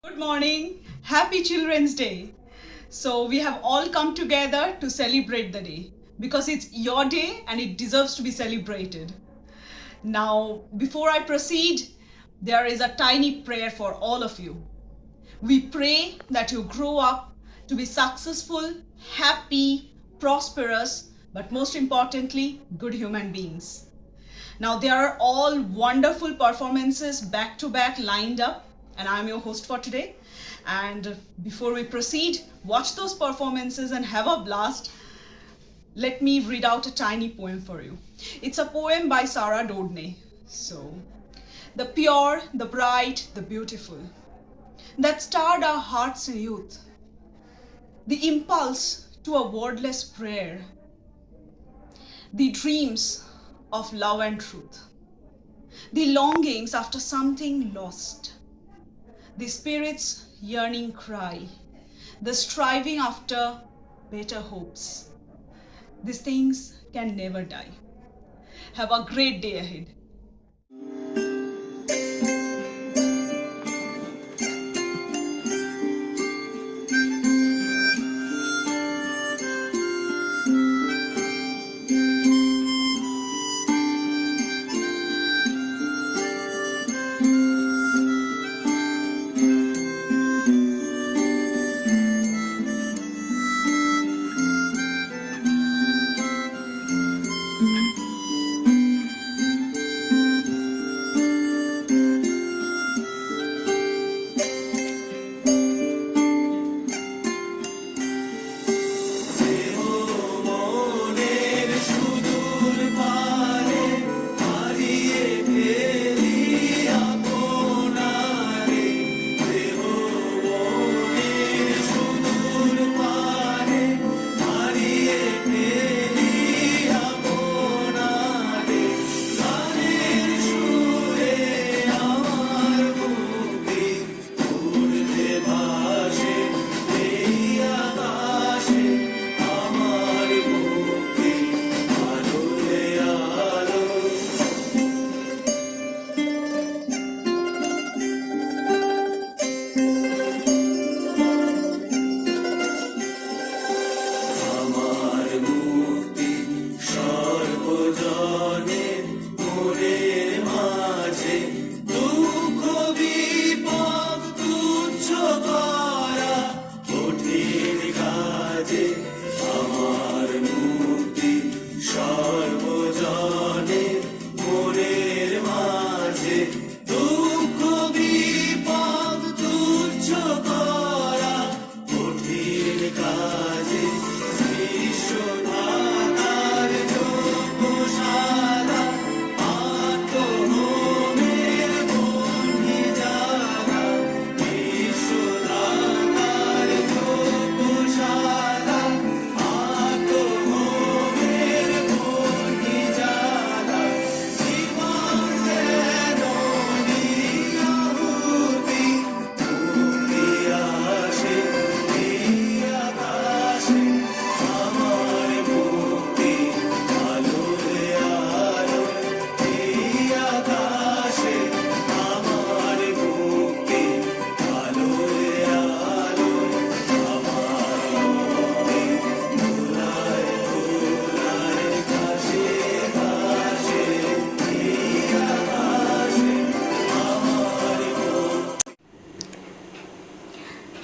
Good morning. Happy Children's Day. So, we have all come together to celebrate the day because it's your day and it deserves to be celebrated. Now, before I proceed, there is a tiny prayer for all of you. We pray that you grow up to be successful, happy, prosperous, but most importantly, good human beings. Now, there are all wonderful performances back to back lined up, and I'm your host for today. And before we proceed, watch those performances and have a blast. Let me read out a tiny poem for you. It's a poem by Sarah Dodney. So, the pure, the bright, the beautiful, that starred our hearts in youth, the impulse to a wordless prayer, the dreams of love and truth, the longings after something lost, the spirit's yearning cry, the striving after better hopes. These things can never die. Have a great day ahead.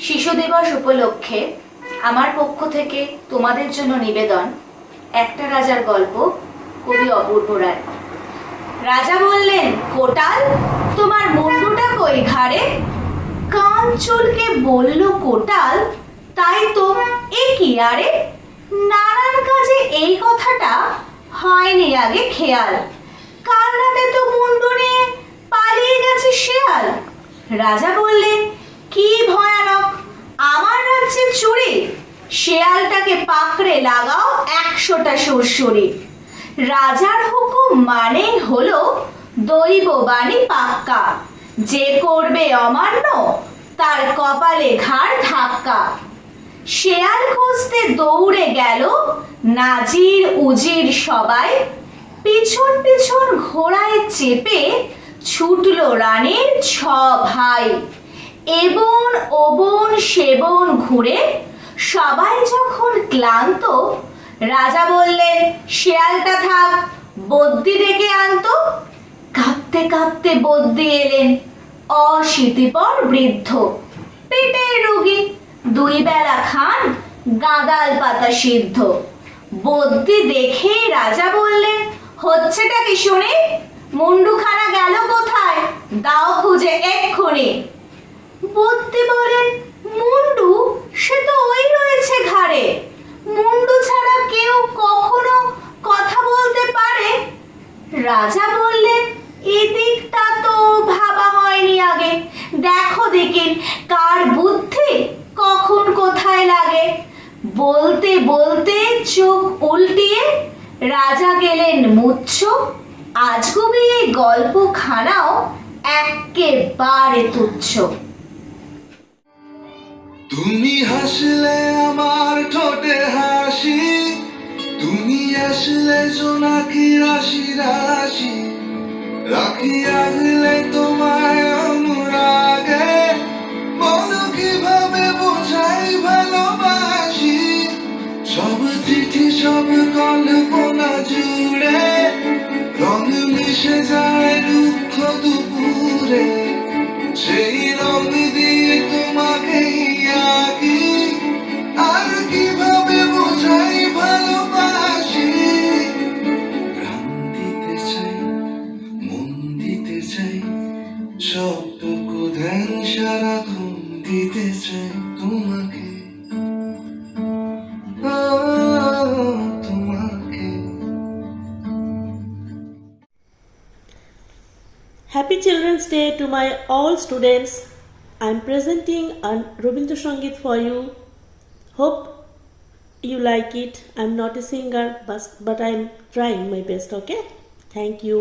শিশু দিবস উপলক্ষে আমার পক্ষ থেকে তোমাদের জন্য নিবেদন একটা রাজার গল্প, কবি অপূর্ব রায়। রাজা বললেন, কোটাল তোমার মুন্ডুটা কই ঘাড়ে? কান চুলকে বলল কোটাল, তাই তো, এ কি আরে? নানান কাজে এই কথাটা হয়নি আগে খেয়াল। কাল রাতে তো মুন্ডু নিয়ে পালিয়ে গেছে শেয়াল। রাজা বললেন, কি ভয়ানক আমার রাজ্যে চুরি! শেয়ালটাকে পাকড়ে লাগাও 100টা সুরসুরি। রাজার হুকুম মানেই হলো দৈববাণী পাক্কা, যে করবে অমান্য তার কপালে ঘাড় ধাক্কা। শেয়াল খুঁজতে দৌড়ে গেল নাজির উজির সবাই, পিছন পিছন ঘোড়ায় চেপে ছুটলো রানীর 6 ভাই। এবন ওবন সেবন ঘুরে সবাই যখন ক্লান্ত, রাজা বললেন শেয়ালটা থাক, বদ্যি ডেকে আনতো। কাঁপতে কাঁপতে বদ্যি এলেন, অশীতিপর বৃদ্ধ, পেটের রোগী, 2 বেলা খান গাঁদাল পাতা সিদ্ধ। বদ্যি দেখে রাজা বললেন হচ্ছেটা কি শুনি, মুন্ডুখানা গেল কোথায়, দাও খুঁজে এক্ষুনি। বদ্যি বলেন মুন্ডু সে তো ওই রয়েছে ঘাড়ে, মুন্ডু ছাড়া কেউ কখনো কথা বলতে পারে? রাজা বললেন এদিকটা তো ভাবা হয়নি আগে, দেখো দেখিন কার বুদ্ধি কখন কোথায় লাগে। বলতে বলতে চোখ উল্টিয়ে রাজা গেলেন মুচ্ছ, আজগুবি এই গল্পখানাও একেবারে তুচ্ছ। তুমি হাসলে আমার ঠোঁটে হাসি, তুমি আসলে জোনাকি রাশি রাশি, রাখি আগলে তোমায় অনুরাগে, বলো কিভাবে বোঝাই ভালোবাসি। সব চিঠি সব কল্পনা জুড়ে রং মিশে যায় রুক্ষ দুপুরে, সেই রং দিয়ে তোমাকে আঁকি, আর কিভাবে বোঝাই ভালোবাসি। প্রাণ দিতে চাই, মন দিতে চাই, সবটুকু ধ্যান সারাক্ষণ দিতে চাই তোমাকে, তোমাকে। Happy Children's Day to my all students. I'm presenting a Rabindra Sangeet for you. Hope you like it. I'm not a singer, but I'm trying my best, okay? Thank you.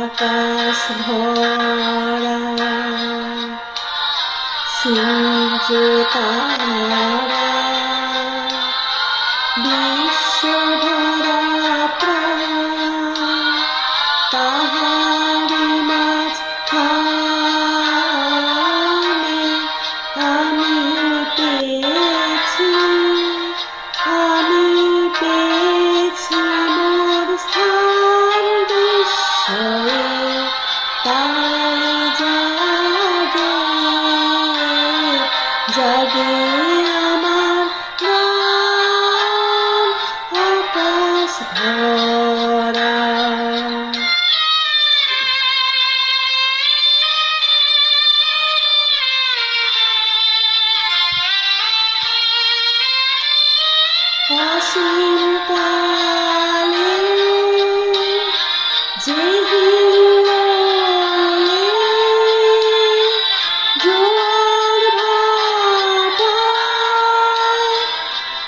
আকাশ ভরা সূর্য তারা, বিশ্ব ভরা প্রাণ, তাহারি মাঝখানে আমি পেয়েছি মোর স্থান বিস্ময়ে, তাই জাগে জাগে আমার প্রাণ, আকাশ ভরা। অসীম কালে যে হিল্লোলে জোয়ার ভাটায়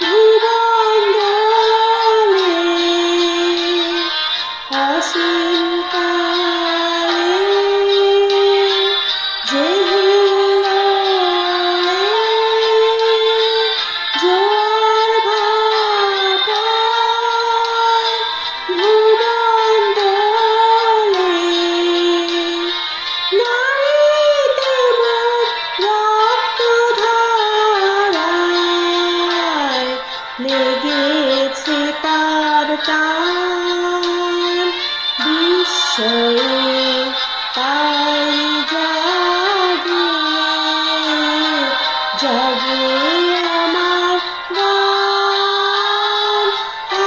ভুবন দোলে, অসীম কালে যে হিল্লোলে জোয়ার ভাটায় ভুবন দোলে, নারীতে মোর রক্তধারায় লেগেছে তার টান, বিস্ময়ে তাই জাগে জাগে আমার গান,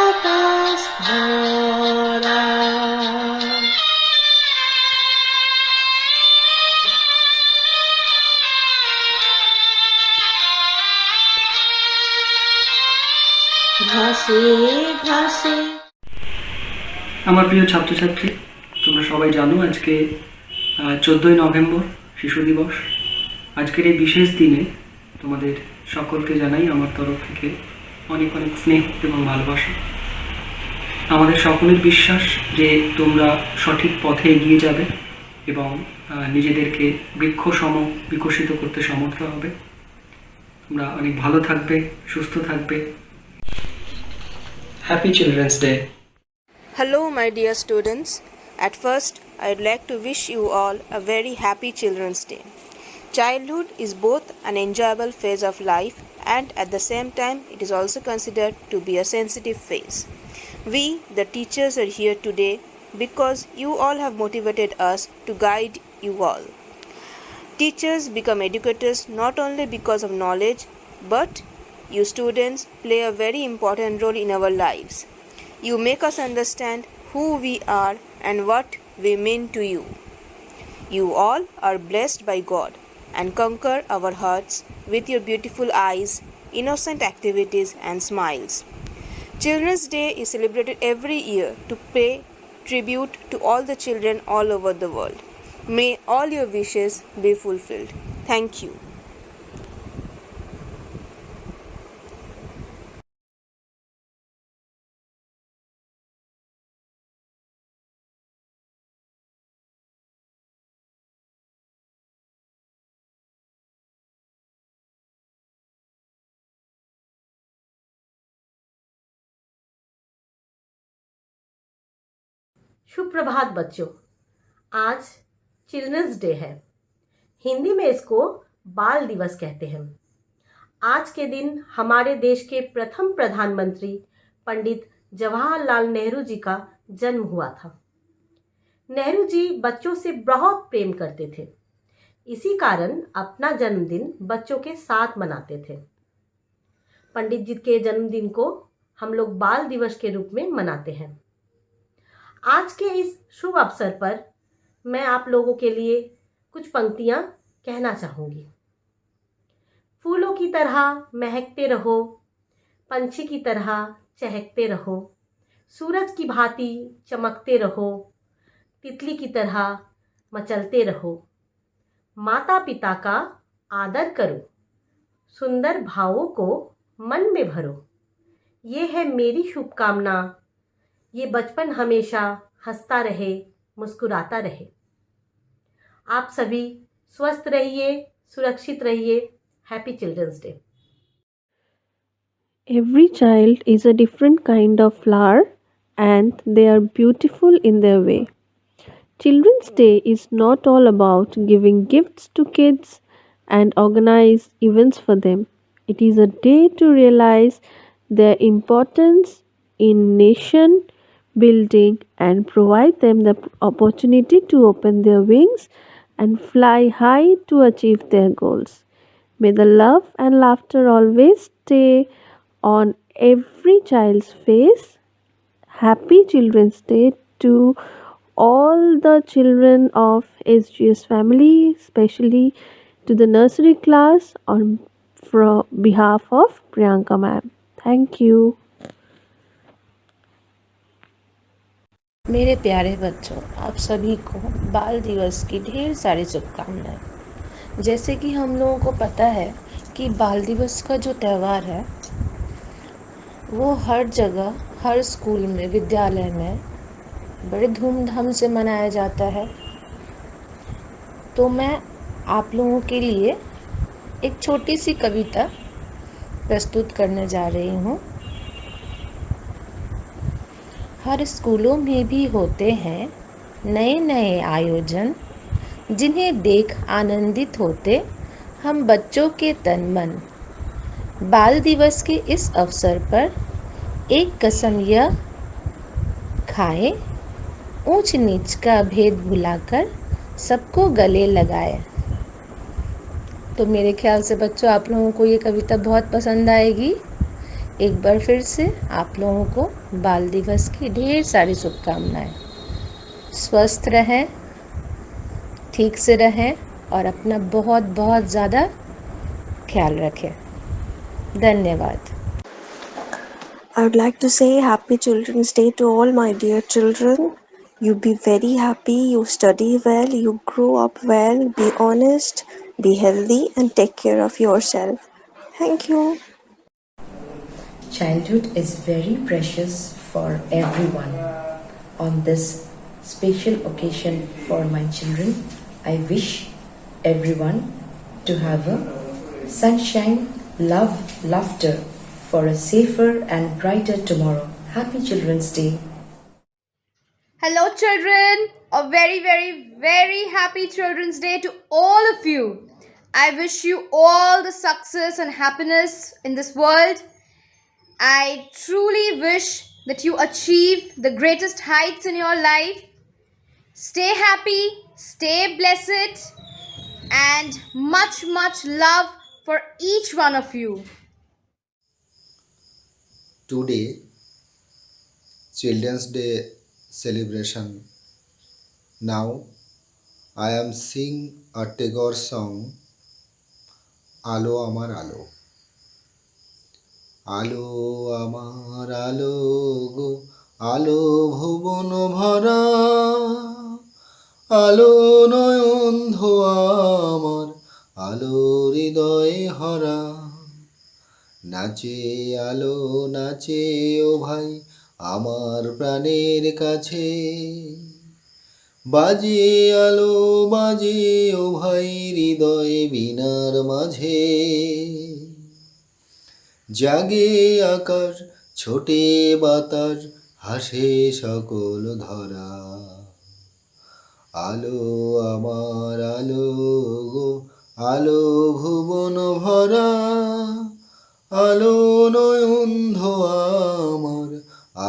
আকাশ ভরা। ঘাসে ঘাসে। আমার প্রিয় ছাত্রছাত্রী, তোমরা সবাই জানো আজকে 14ই নভেম্বর শিশু দিবস। আজকের এই বিশেষ দিনে তোমাদের সকলকে জানাই আমার তরফ থেকে অনেক অনেক স্নেহ এবং ভালোবাসা। আমাদের সকলের বিশ্বাস যে তোমরা সঠিক পথে এগিয়ে যাবে এবং নিজেদেরকে বৃক্ষসম বিকশিত করতে সমর্থ হবে। তোমরা অনেক ভালো থাকবে, সুস্থ থাকবে। Happy children's day. Hello, my dear students. At first, I'd like to wish you all a very happy Children's Day. Childhood is both an enjoyable phase of life and at the same time, it is also considered to be a sensitive phase. We, the teachers, are here today because you all have motivated us to guide you all. Teachers become educators not only because of knowledge, but you students play a very important role in our lives. You make us understand who we are and what we mean to you. You all are blessed by God and conquer our hearts with your beautiful eyes, innocent activities, and smiles. Children's Day is celebrated every year to pay tribute to all the children all over the world. May all your wishes be fulfilled. Thank you. सुप्रभात बच्चों। आज children's day है। हिंदी में इसको बाल दिवस कहते हैं। आज के दिन हमारे देश के प्रथम प्रधानमंत्री पंडित जवाहरलाल नेहरू जी का जन्म हुआ था। नेहरू जी बच्चों से बहुत प्रेम करते थे, इसी कारण अपना जन्मदिन बच्चों के साथ मनाते थे। पंडित जी के जन्मदिन को हम लोग बाल दिवस के रूप में मनाते हैं। आज के इस शुभ अवसर पर मैं आप लोगों के लिए कुछ पंक्तियां कहना चाहूँगी। फूलों की तरह महकते रहो, पंछी की तरह चहकते रहो, सूरज की भांति चमकते रहो, तितली की तरह मचलते रहो। माता पिता का आदर करो, सुंदर भावों को मन में भरो। ये है मेरी शुभकामना, ये बचपन हमेशा हंसता रहे, मुस्कुराता रहे। आप सभी स्वस्थ रहिए, सुरक्षित रहिए। Happy children's day. Every child is a different kind of flower and they are beautiful in their way. Children's Day is not all about giving gifts to kids and organize events for them. It is a day to realize their importance in nation building and provide them the opportunity to open their wings and fly high to achieve their goals. May the love and laughter always stay on every child's face. Happy Children's Day to all the children of SGS family, especially to the nursery class on behalf of Priyanka ma'am. Thank you. मेरे प्यारे बच्चों, आप सभी को बाल दिवस की ढेर सारी शुभकामनाएं। जैसे कि हम लोगों को पता है कि बाल दिवस का जो त्यौहार है वो हर जगह, हर स्कूल में, विद्यालय में बड़े धूमधाम से मनाया जाता है। तो मैं आप लोगों के लिए एक छोटी सी कविता प्रस्तुत करने जा रही हूँ। हर स्कूलों में भी होते हैं नए नए आयोजन, जिन्हें देख आनंदित होते हम बच्चों के तन मन। बाल दिवस के इस अवसर पर एक कसम यह खाए, ऊंच नीच का भेद भुलाकर सबको गले लगाए। तो मेरे ख्याल से बच्चों आप लोगों को ये कविता बहुत पसंद आएगी। एक बार फिर से आप लोगों को बाल दिवस की ढेर सारी शुभकामनाएं। स्वस्थ रहें, ठीक से रहें और अपना बहुत बहुत ज़्यादा ख्याल रखें। धन्यवाद। I would like to say Happy Children's Day to all my dear children. You be very happy, you study well, you grow up well, be honest, be healthy and take care of yourself. Thank you. Childhood is very precious, for everyone. On this special occasion for my children, I wish everyone to have a sunshine, love, laughter for a safer and brighter tomorrow. Happy Children's Day. Hello, children. A very, very, very happy Children's Day to all of you. I wish you all the success and happiness in this world. I truly wish that you achieve the greatest heights in your life. Stay happy, stay blessed, and much, much love for each one of you. Today, Children's Day celebration. Now, I am sing a Tagore song, Alo Amar Alo. আলো আমার আলো গো আলো ভুবন ভরা আলো নয়ন ধোয়া আমার আলো হৃদয় হরা নাচে আলো নাচে ও ভাই আমার প্রাণের কাছে বাজে আলো বাজে ও ভাই হৃদয় বীণার মাঝে জাগে আকাশ ছোটে বাতাস হাসে সকল ধরা আলো আমার আলো গো আলো ভুবন ভরা আলো নয়ন ধোয়া আমার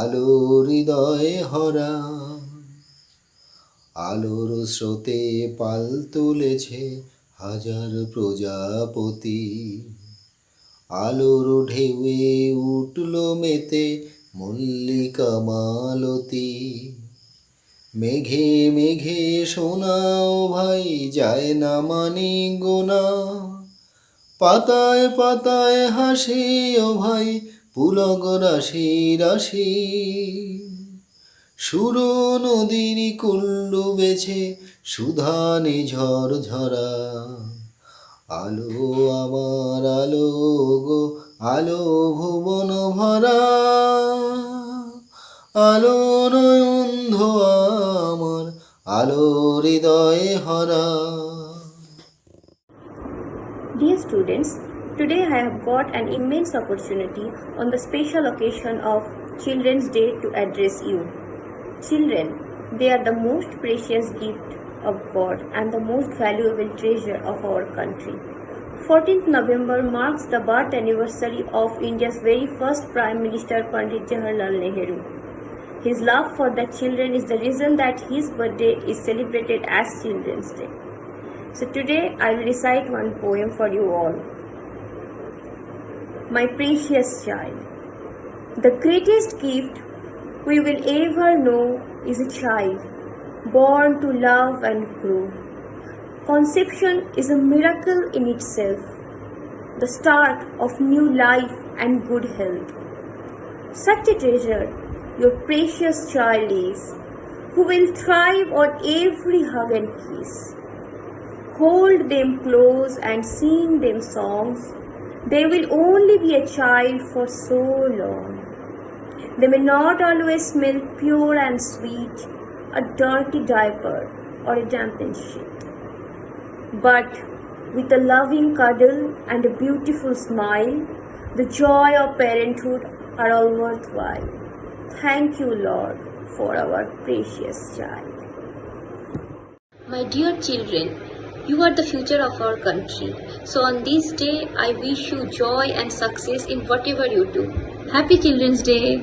আলো হৃদয় হরা আলোর স্রোতে পাল তুলেছে হাজার প্রজাপতি আলোর ঢেউয়ে উঠল মেতে মল্লিকা মালতী মেঘে মেঘে শোনাও ভাই যায় না মানে গোনা পাতায় পাতায় হাসে ও ভাই পুলক রাশি রাশি সুর নদীর কুল ডুবেছে সুধানে ঝড় ঝরা আলো আমার আলো গো আলো ভুবন ভরা আলো নয়ন ধোয়া আমার আলো হৃদয় হরা Dear students, today I have got an immense opportunity on the special occasion of Children's Day to address you. Children, they are the most precious gift of God and the most valuable treasure of our country. 14th November marks the birth anniversary of India's very first Prime Minister Pandit Jawaharlal Nehru. His love for the children is the reason that his birthday is celebrated as Children's Day. So today I will recite one poem for you all. My precious child, the greatest gift we will ever know is a child born to love and grow. Conception is a miracle in itself, the start of new life and good health. Such a treasure your precious child is, who will thrive on every hug and kiss. Hold them close and sing them songs. They will only be a child for so long. They may not always smell pure and sweet, a dirty diaper or a dampened sheet. But with a loving cuddle and a beautiful smile, the joy of parenthood are all worthwhile. Thank you, Lord, for our precious child. My dear children, you are the future of our country. So on this day, I wish you joy and success in whatever you do. Happy Children's Day!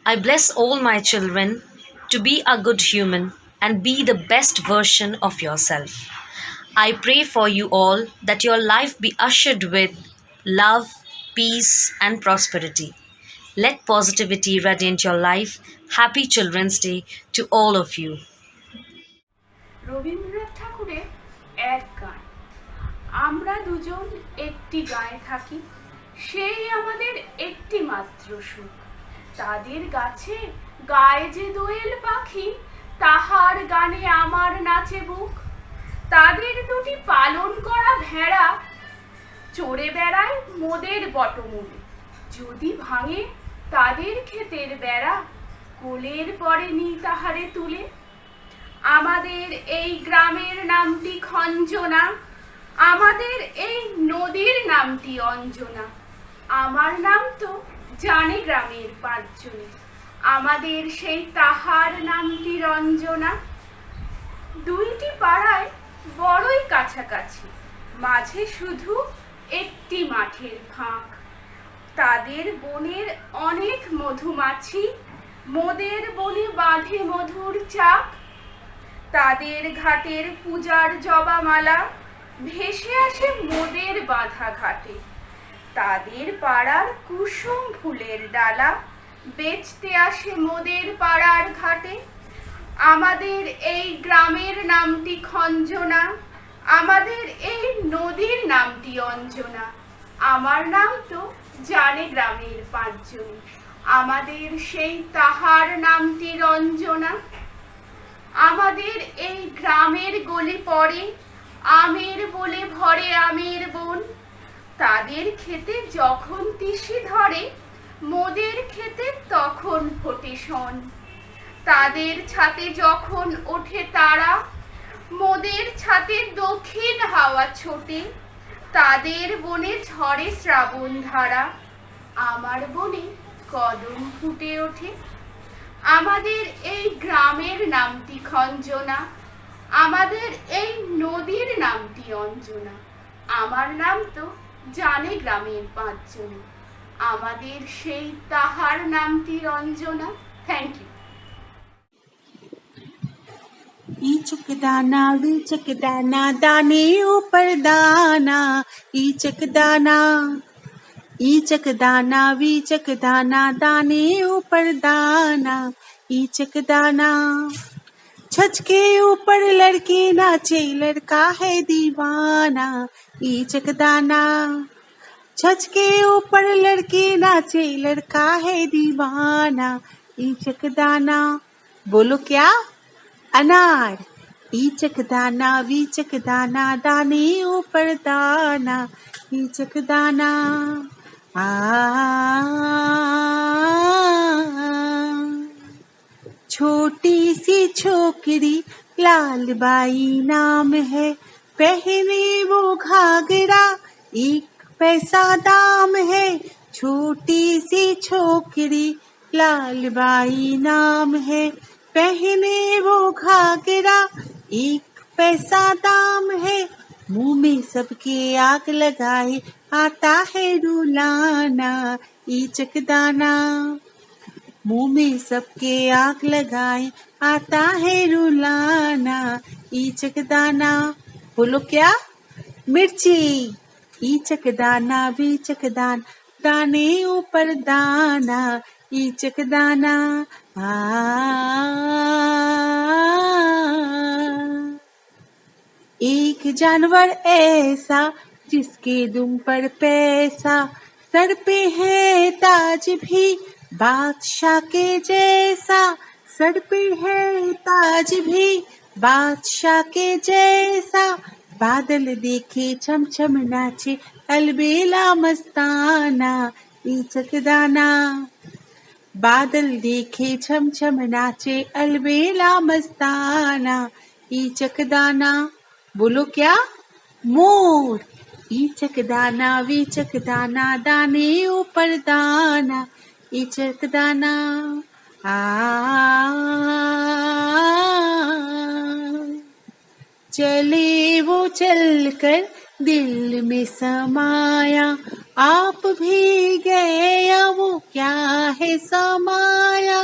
I bless all my children to be a good human and be the best version of yourself. I pray for you all that your life be ushered with love, peace, and prosperity. Let positivity radiate your life. Happy Children's Day to all of you. Rabindranath ঠাকুরের এক গান, আমরা দুজন একটি গায়ে থাকি, সেই আমাদের একটি মাত্র সুখ। তাদের গাছে গায়ে যে দোয়েল পাখি, তাহার গানে আমার নাচে বুক। তাদের দুটি পালন করা ভেড়া চড়ে বেড়ায় মোদের বটমূলে। যদি ভাঙে তাদের ক্ষেতের বেড়া, কোলের পরে নি তাহারে তুলে। আমাদের এই গ্রামের নামটি খঞ্জনা, আমাদের এই নদীর নামটি অঞ্জনা। আমার নাম তো জানে গ্রামের পাঁচজনে, আমাদের সেই তাহার নামটি রঞ্জনা। দুইটি পাড়ায় বড়ই কাছাকাছি, মাঝে শুধু একটি মাঠের ফাঁক। তাদের বনের অনেক মধুমাছি, মোদের বনে বাঁধে মধুর চাক। তাদের ঘাটের পূজার জবামালা ভেসে আসে মোদের বাঁধা ঘাটে। তাদের পাড়ার কুসুম ফুলের ডালা বেচতে আসে মোদের পাড়ার ঘাটে। আমাদের এই গ্রামের নামটি খঞ্জনা, আমাদের এই নদীর নামটি অঞ্জনা। আমার নাম তো জানে গ্রামের পাঁচজনে, আমাদের সেই তাহার নামটি রঞ্জনা। আমাদের এই গ্রামের গলি পড়ে আমের বলে ভরে আমের বন। তাদের খেতে যখন তিসি ধরে, মোদের খেতে তখন ফোটে শন। তাদের ছাতে যখন ওঠে তারা, মোদের ছাতে দক্ষিণ হাওয়া ছোটে। তাদের বনে ঝরে শ্রাবণ ধারা, আমার বনে কদম ফুটে ওঠে। আমাদের এই গ্রামের নামটি খঞ্জনা, আমাদের এই নদীর নামটি অঞ্জনা। আমার নাম তো জানে গ্রামের পাঁচজনে, আমাদের সেই তাহার নামটি রঞ্জনা। Thank you. ईचक दाना वीचक दाना दाने ऊपर दाना, ईचक दाना ईचक दाना वीचक दाना दाने ऊपर दाना, ईचक दाना। छज के ऊपर लड़के नाचे, लड़का है दीवाना, ईचक दाना। छज के ऊपर लड़के नाचे, लड़का है दीवाना, ईचक दाना। बोलो क्या? अनार। ईचक दाना वीचक दाना दाने ऊपर दाना, ईचक दाना। छोटी सी छोकरी लाल बाई नाम है, पहने वो घाघरा 1 पैसा दाम है। छोटी सी छोकरी लाल बाई नाम है, पहने वो घाघरा 1 पैसा दाम है। मुंह में सबके आग लगाए आता है रुलाना, ईचक दाना। मुंह में सबके आग लगाए आता है रुलाना, ईचक दाना। बोलो क्या? मिर्ची। ईचक दाना वीचक दाना दाने ऊपर दाना, ईचक दाना। एक जानवर ऐसा जिसके दुम पर पैसा, सर पे है ताज भी बादशाह के जैसा। सर पे है ताज भी बादशाह के जैसा। बादल देखे छम छम नाचे, अलबेला मस्ताना, ईचक दाना। बादल देखे छम छम नाचे, अलबेला मस्ताना, ईचक दाना। बोलो क्या? मोर। ईचक दाना वीचक दाना दाने ऊपर दाना, ईचक दाना। चले वो चलकर दिल में समाया, आप भी गए वो क्या है समाया।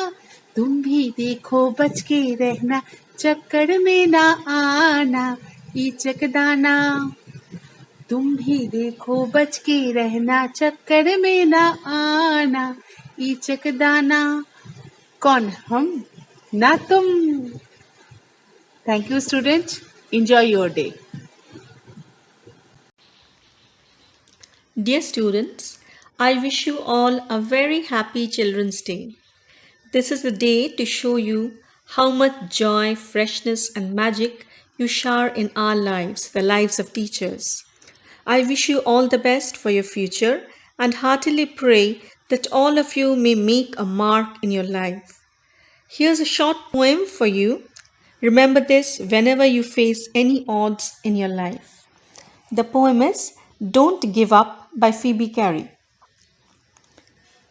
तुम भी देखो बच के रहना, चक्कर में ना आना, ईचक दाना। तुम भी देखो बच के रहना, चक्कर में ना आना, ईचक दाना कौन हम ना तुम. Thank you, students. Enjoy your day. Dear students, I wish you all a very happy Children's Day. This is the day to show you how much joy, freshness, and magic you shower in our lives, the lives of teachers. I wish you all the best for your future and heartily pray that all of you may make a mark in your life. Here's a short poem for you. Remember this whenever you face any odds in your life. The poem is Don't Give Up by Phoebe Carey.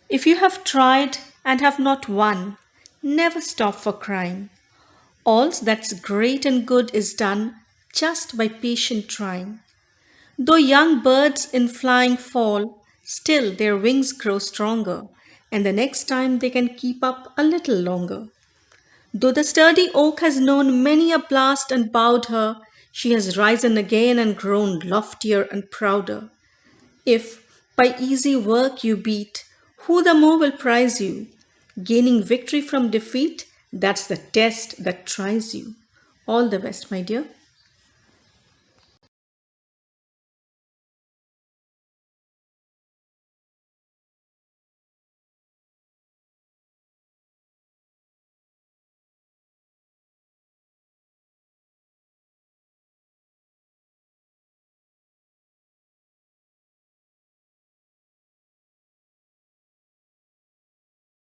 If you have tried and have not won, never stop for crying. All that's great and good is done just by patient trying. Though young birds in flying fall, still their wings grow stronger, and the next time they can keep up a little longer. Though the sturdy oak has known many a blast and bowed her, she has risen again and grown loftier and prouder. If by easy work you beat, who the more will prize you? Gaining victory from defeat, that's the test that tries you. All the best, my dear.